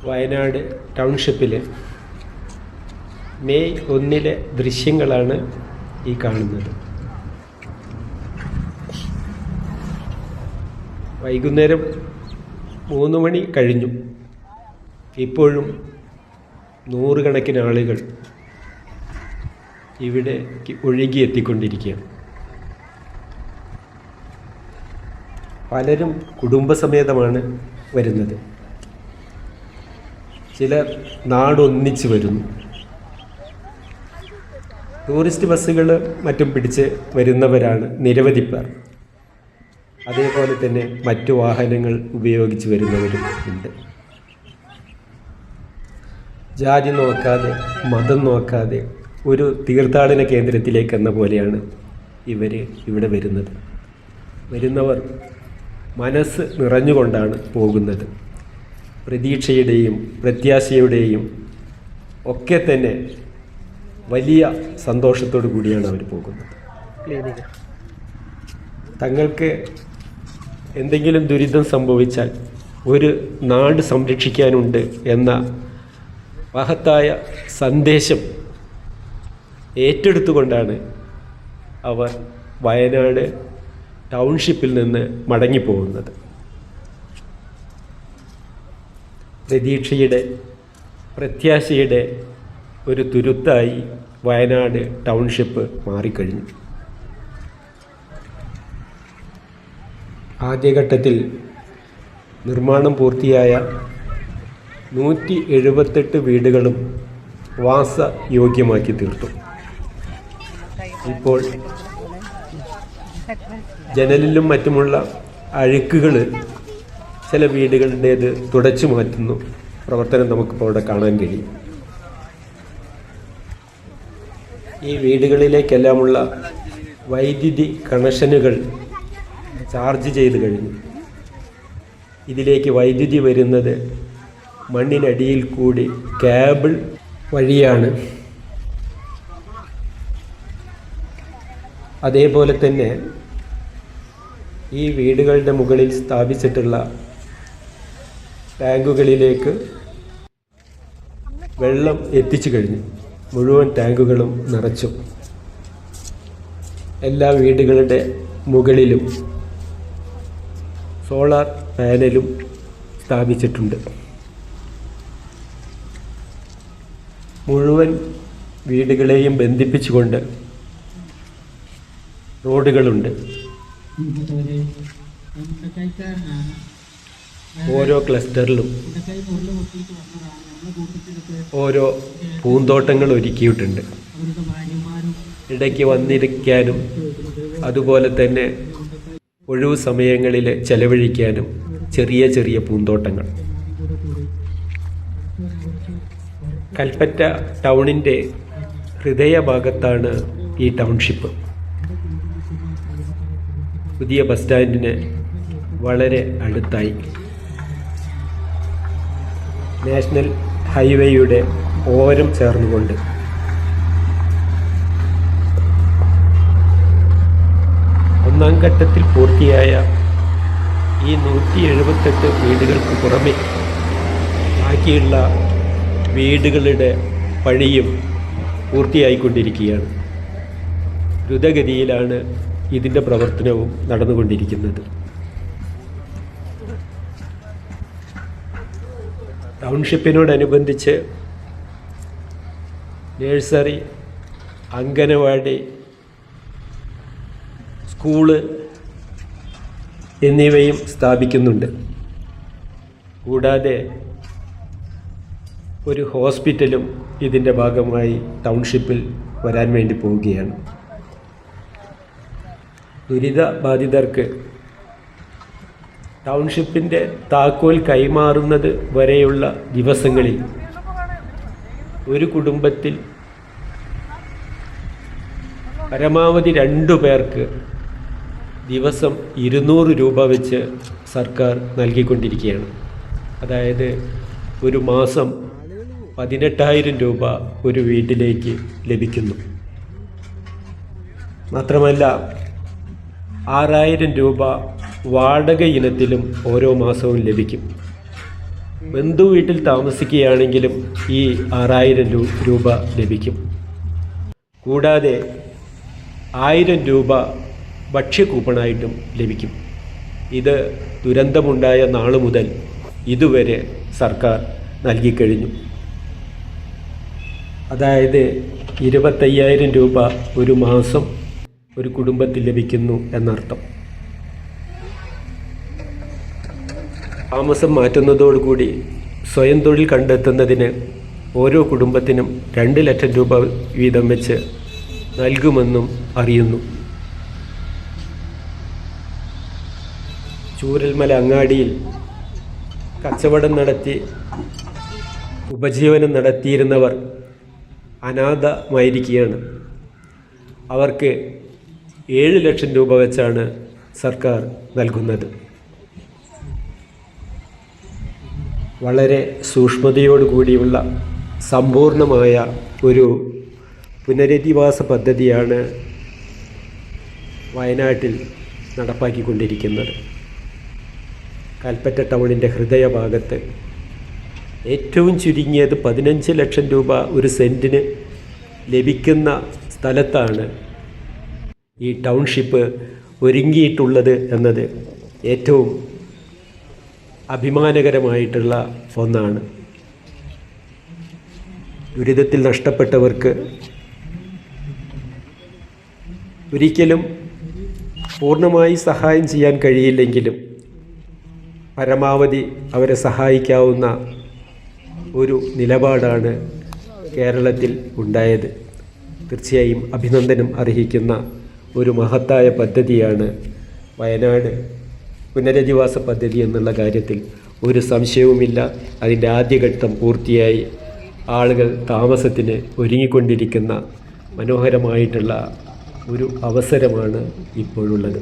Wayanad ടൗൺഷിപ്പിൽ May 1 ദൃശ്യങ്ങളാണ് ഈ കാണുന്നത്. വൈകുന്നേരം 3 മണി കഴിഞ്ഞു. ഇപ്പോഴും നൂറുകണക്കിന് ആളുകൾ ഇവിടെ ഒഴുകിയെത്തിക്കൊണ്ടിരിക്കുകയാണ്. പലരും കുടുംബസമേതമാണ് വരുന്നത്. ചിലർ നാടൊന്നിച്ച് വരുന്നു. ടൂറിസ്റ്റ് ബസ്സുകൾ മറ്റും പിടിച്ച് വരുന്നവരാണ് നിരവധി പേർ. അതേപോലെ തന്നെ മറ്റു വാഹനങ്ങൾ ഉപയോഗിച്ച് വരുന്നവരും ഉണ്ട്. ജാതി നോക്കാതെ മതം നോക്കാതെ ഒരു തീർത്ഥാടന കേന്ദ്രത്തിലേക്ക് എന്ന പോലെയാണ് ഇവിടെ വരുന്നത്. വരുന്നവർ മനസ്സ് നിറഞ്ഞുകൊണ്ടാണ് പോകുന്നത്. പ്രതീക്ഷയുടെയും പ്രത്യാശയുടെയും ഒക്കെ തന്നെ വലിയ സന്തോഷത്തോടു കൂടിയാണ് അവർ പോകുന്നത്. തങ്ങൾക്ക് എന്തെങ്കിലും ദുരിതം സംഭവിച്ചാൽ ഒരു നാട് സംരക്ഷിക്കാനുണ്ട് എന്ന മഹത്തായ സന്ദേശം ഏറ്റെടുത്തുകൊണ്ടാണ് അവർ വയനാട് ടൗൺഷിപ്പിൽ നിന്ന് മടങ്ങിപ്പോകുന്നത്. പ്രതീക്ഷയുടെ പ്രത്യാശയുടെ ഒരു തുരുത്തായി വയനാട് ടൗൺഷിപ്പ് മാറിക്കഴിഞ്ഞു. ആദ്യഘട്ടത്തിൽ നിർമ്മാണം പൂർത്തിയായ 178 വീടുകളും വാസയോഗ്യമാക്കി തീർത്തു. ഇപ്പോൾ ജനലിലും മറ്റുമുള്ള അഴുക്കുകൾ ചില വീടുകളുടേത് തുടച്ചു മാറ്റുന്നു. പ്രവർത്തനം നമുക്കിപ്പോൾ അവിടെ കാണാൻ കഴിയും. ഈ വീടുകളിലേക്കെല്ലാമുള്ള വൈദ്യുതി കണക്ഷനുകൾ ചാർജ് ചെയ്ത് കഴിഞ്ഞു. ഇതിലേക്ക് വൈദ്യുതി വരുന്നത് മണ്ണിനടിയിൽ കൂടി കേബിൾ വഴിയാണ്. അതേപോലെ തന്നെ ഈ വീടുകളുടെ മുകളിൽ സ്ഥാപിച്ചിട്ടുള്ള ടാങ്കുകളിലേക്ക് വെള്ളം എത്തിച്ചു കഴിഞ്ഞു. മുഴുവൻ ടാങ്കുകളും നിറച്ചു. എല്ലാ വീടുകളുടെ മുകളിലും സോളാർ പാനലും സ്ഥാപിച്ചിട്ടുണ്ട്. മുഴുവൻ വീടുകളെയും ബന്ധിപ്പിച്ചുകൊണ്ട് റോഡുകളുണ്ട്. ഓരോ ക്ലസ്റ്ററിലും ഓരോ പൂന്തോട്ടങ്ങൾ ഒരുക്കിയിട്ടുണ്ട്. ഇടയ്ക്ക് വന്നിരിക്കാനും അതുപോലെ തന്നെ ഒഴിവു സമയങ്ങളിൽ ചെലവഴിക്കാനും ചെറിയ ചെറിയ പൂന്തോട്ടങ്ങൾ. കൽപ്പറ്റ ടൗണിൻ്റെ ഹൃദയഭാഗത്താണ് ഈ ടൗൺഷിപ്പ്. പുതിയ ബസ് സ്റ്റാൻഡിന് വളരെ അടുത്തായി നാഷണൽ ഹൈവേയുടെ ഓരം ചേർന്നുകൊണ്ട് ഒന്നാം ഘട്ടത്തിൽ പൂർത്തിയായ ഈ 178 വീടുകൾക്ക് പുറമെ ബാക്കിയുള്ള വീടുകളുടെ പണിയും പൂർത്തിയായിക്കൊണ്ടിരിക്കുകയാണ്. ദ്രുതഗതിയിലാണ് ഇതിൻ്റെ പ്രവർത്തനവും നടന്നുകൊണ്ടിരിക്കുന്നത്. ടൗൺഷിപ്പിനോടനുബന്ധിച്ച് നഴ്സറി, അംഗനവാടി, സ്കൂള് എന്നിവയും സ്ഥാപിക്കുന്നുണ്ട്. കൂടാതെ ഒരു ഹോസ്പിറ്റലും ഇതിൻ്റെ ഭാഗമായി ടൗൺഷിപ്പിൽ വരാൻ വേണ്ടി പോവുകയാണ്. ദുരിതബാധിതർക്ക് ടൗൺഷിപ്പിൻ്റെ താക്കോൽ കൈമാറുന്നത് വരെയുള്ള ദിവസങ്ങളിൽ ഒരു കുടുംബത്തിൽ പരമാവധി 2 പേർക്ക് ദിവസം 200 രൂപ വെച്ച് സർക്കാർ നൽകിക്കൊണ്ടിരിക്കുകയാണ്. അതായത് ഒരു മാസം 18,000 രൂപ ഒരു വീട്ടിലേക്ക് ലഭിക്കുന്നു. മാത്രമല്ല 6,000 രൂപ വാടക ഇനത്തിലും ഓരോ മാസവും ലഭിക്കും. ബന്ധു വീട്ടിൽ താമസിക്കുകയാണെങ്കിലും ഈ 6000 രൂപ ലഭിക്കും. കൂടാതെ 1000 രൂപ ഭക്ഷ്യകൂപ്പണായിട്ടും ലഭിക്കും. ഇത് ദുരന്തമുണ്ടായ നാളു മുതൽ ഇതുവരെ സർക്കാർ നൽകിക്കഴിഞ്ഞു. അതായത് 25,000 രൂപ ഒരു മാസം ഒരു കുടുംബത്തിൽ ലഭിക്കുന്നു എന്നർത്ഥം. താമസം മാറ്റുന്നതോടുകൂടി സ്വയം തൊഴിൽ കണ്ടെത്തുന്നതിന് ഓരോ കുടുംബത്തിനും 2 ലക്ഷം രൂപ വീതം വെച്ച് നൽകുമെന്നും അറിയുന്നു. ചൂരൽമല അങ്ങാടിയിൽ കച്ചവടം നടത്തി ഉപജീവനം നടത്തിയിരുന്നവർ അനാഥമായിരിക്കുകയാണ്. അവർക്ക് 7 ലക്ഷം രൂപ വെച്ചാണ് സർക്കാർ നൽകുന്നത്. വളരെ സൂക്ഷ്മതയോടുകൂടിയുള്ള സമ്പൂർണമായ ഒരു പുനരധിവാസ പദ്ധതിയാണ് വയനാട്ടിൽ നടപ്പാക്കിക്കൊണ്ടിരിക്കുന്നത്. കൽപ്പറ്റ ടൗണിൻ്റെ ഹൃദയഭാഗത്ത് ഏറ്റവും ചുരുങ്ങിയത് 15 ലക്ഷം രൂപ ഒരു സെൻറ്റിന് ലഭിക്കുന്ന സ്ഥലത്താണ് ഈ ടൗൺഷിപ്പ് ഒരുങ്ങിയിട്ടുള്ളത് എന്നത് ഏറ്റവും അഭിമാനകരമായിട്ടുള്ള ഒന്നാണ്. ദുരിതത്തിൽ നഷ്ടപ്പെട്ടവർക്ക് ഒരിക്കലും പൂർണ്ണമായി സഹായം ചെയ്യാൻ കഴിയില്ലെങ്കിലും പരമാവധി അവരെ സഹായിക്കാവുന്ന ഒരു നിലപാടാണ് കേരളത്തിൽ ഉണ്ടായത്. തീർച്ചയായും അഭിനന്ദനം അർഹിക്കുന്ന ഒരു മഹത്തായ പദ്ധതിയാണ് വയനാട് പുനരധിവാസ പദ്ധതി എന്നുള്ള കാര്യത്തിൽ ഒരു സംശയവുമില്ല. അതിൻ്റെ ആദ്യഘട്ടം പൂർത്തിയായി ആളുകൾ താമസത്തിന് ഒരുങ്ങിക്കൊണ്ടിരിക്കുന്ന മനോഹരമായിട്ടുള്ള ഒരു അവസരമാണ് ഇപ്പോഴുള്ളത്.